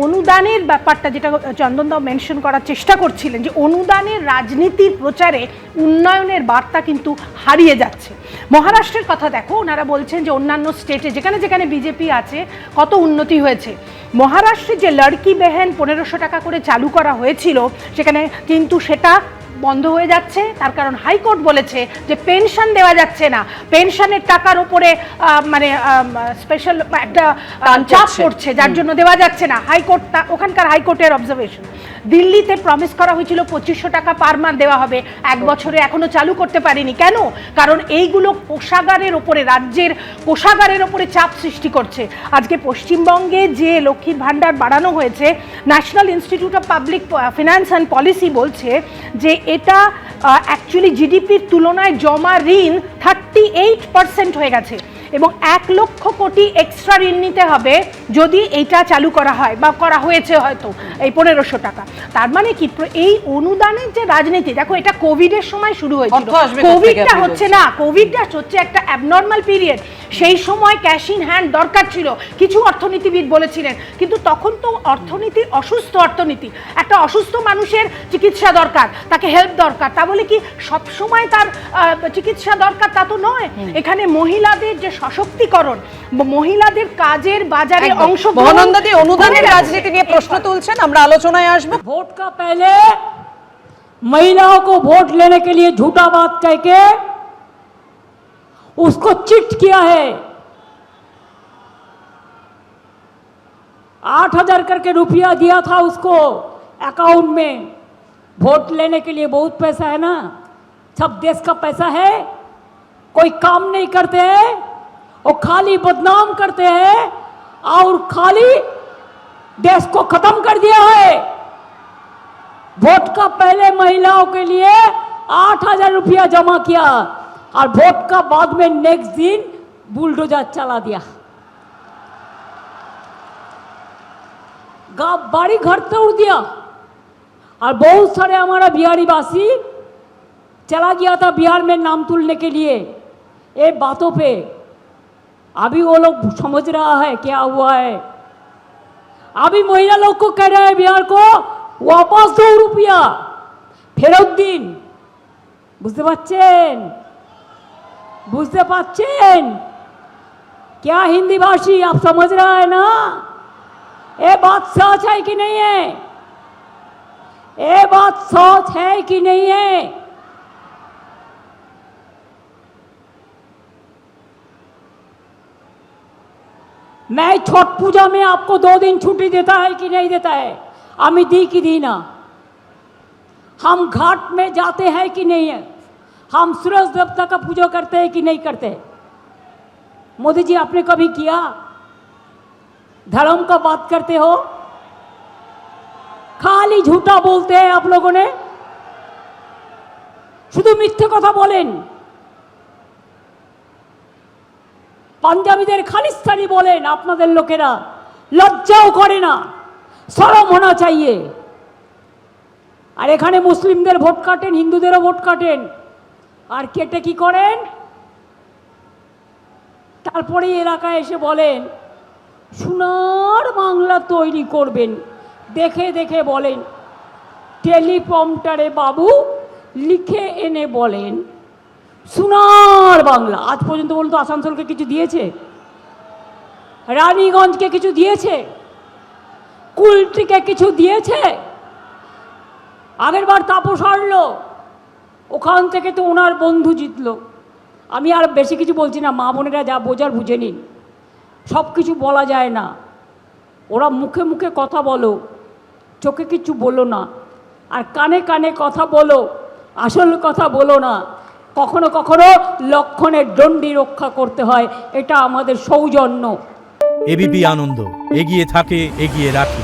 অনুদানের ব্যাপারটা যেটা চন্দনদাও মেনশন করার চেষ্টা করছিলেন, যে অনুদানের রাজনীতির প্রচারে উন্নয়নের বার্তা কিন্তু হারিয়ে যাচ্ছে। মহারাষ্ট্রের কথা দেখো, ওনারা বলছেন যে অন্যান্য স্টেটে যেখানে যেখানে বিজেপি আছে কত উন্নতি হয়েছে। মহারাষ্ট্রে যে লড়কি বেহেন 1500 টাকা করে চালু করা হয়েছিল, সেখানে কিন্তু সেটা বন্ধ হয়ে যাচ্ছে। তার কারণ হাইকোর্ট বলেছে যে পেনশন দেওয়া যাচ্ছে না, পেনশনের টাকার উপরে মানে স্পেশাল একটা চাপ পড়ছে, যার জন্য দেওয়া যাচ্ছে না। হাইকোর্ট, ওখানকার হাইকোর্টের অবজারভেশন। দিল্লিতে প্রমিস করা হয়েছিল 2500 টাকা পার মান্থ দেওয়া হবে, 1 বছরে এখনো চালু করতে পারেনি। কেন? কারণ এইগুলো কোষাগারের ওপরে, রাজ্যের কোষাগারের ওপরে চাপ সৃষ্টি করছে। আজকে পশ্চিমবঙ্গে যে লক্ষ্মীর ভাণ্ডার বাড়ানো হয়েছে, national institute of public finance and policy বলছে যে এটা অ্যাকচুয়ালি জিডিপির তুলনায় জমা ঋণ 38% হয়ে গেছে, এবং 1 লক্ষ কোটি এক্সট্রা ঋণ নিতে হবে যদি এইটা চালু করা হয়, বা করা হয়েছে হয়তো এই 1500 টাকা। তার মানে কি, এই অনুদানের যে রাজনীতি, দেখো এটা কোভিডের সময় শুরু হয়েছিল। কোভিডটা হচ্ছে না, কোভিডটা হচ্ছে একটা অ্যাবনর্মাল পিরিয়ড। সেই সময় ক্যাশ ইন হ্যান্ড দরকার ছিল, কিছু অর্থনীতিবিদ বলেছিলেন, কিন্তু তখন তো অর্থনীতি অসুস্থ অর্থনীতি, একটা অসুস্থ মানুষের চিকিৎসা দরকার, তাকে হেল্প দরকার। তা বলে কি সব সময় তার চিকিৎসা দরকার তা তো নয়। এখানে মহিলাদের যে সশক্তিকরণ, মহিলাদের কাজের বাজারে অংশগ্রহণ, মহানন্দাদি অনুদানের রাজনীতি নিয়ে প্রশ্ন তুলছেন, আমরা আলোচনায় আসবো। वोट का पहले महिलाओं को वोट लेने के लिए झूठा बात कह के उसको चिट किया है। 8,000 करके रुपया दिया था उसको अकाउंट में। वोट लेने के लिए बहुत पैसा है ना, सब देश का पैसा है। कोई काम नहीं करते हैं और खाली बदनाम करते हैं और खाली देश को खत्म कर दिया है। वोट का पहले महिलाओं के लिए 8,000 रुपया जमा किया और वोट का बाद में नेक्स्ट दिन बुलडोजर चला दिया। बाड़ी घर तोड़ दिया। और बहुत सारे हमारा बिहारी वासी चला गया था बिहार में नाम तुलने के लिए, ये बातों पे। अभी वो लोग समझ रहा है क्या हुआ है। अभी महिला लोग को कह रहे हैं बिहार को वापस दो रुपया, ফেরত দিন। বুঝতে পারছেন? বুঝতে পারছেন? क्या हिंदी भाषी आप समझ रहा है ना? ये बात सच है कि नहीं है? ये बात सच है कि नहीं है? मैं छठ पूजा में आपको 2 दिन छुट्टी देता है कि नहीं देता है? आमी दी कि दी ना? हम घाट में जाते हैं कि नहीं है? हम सूरज देवता का पूजा करते हैं कि नहीं करते? मोदी जी आपने कभी किया? धर्म का बात करते हो, खाली झूठा बोलते हैं आप लोगों ने, শুধু মিথ্যে কথা বলেন। পাঞ্জাবিদের খালিস্তানি বলেন আপনাদের লোকেরা, লজ্জাও করে না, শরম होना चाहिए। আর এখানে মুসলিমদের ভোট কাটেন, হিন্দুদেরও ভোট কাটেন, আর কেটে কি করেন? তারপরে এলাকায় এসে বলেন সোনার বাংলা তৈরি করবেন। দেখে দেখে বলেন, টেলিপ্রম্পটারে বাবু লিখে এনে বলেন সোনার বাংলা। আজ পর্যন্ত বলুন তো আসানসোলকে কিছু দিয়েছে? রানীগঞ্জকে কিছু দিয়েছে? কুলটিকে কিছু দিয়েছে? আগের বার তাপস হারলো, ওখান থেকে তো ওনার বন্ধু জিতলো। আমি আর বেশি কিছু বলছি না, মা বোনেরা যা বোঝার বুঝে নিন। সব কিছু বলা যায় না, ওরা মুখে মুখে কথা বলো, চোখে কিছু বলো না, আর কানে কানে কথা বলো, আসল কথা বলো না। কখনো কখনো লক্ষণের দণ্ডি রক্ষা করতে হয়, এটা আমাদের সৌজন্য। এবিপি আনন্দ, এগিয়ে থাকে, এগিয়ে রাখে।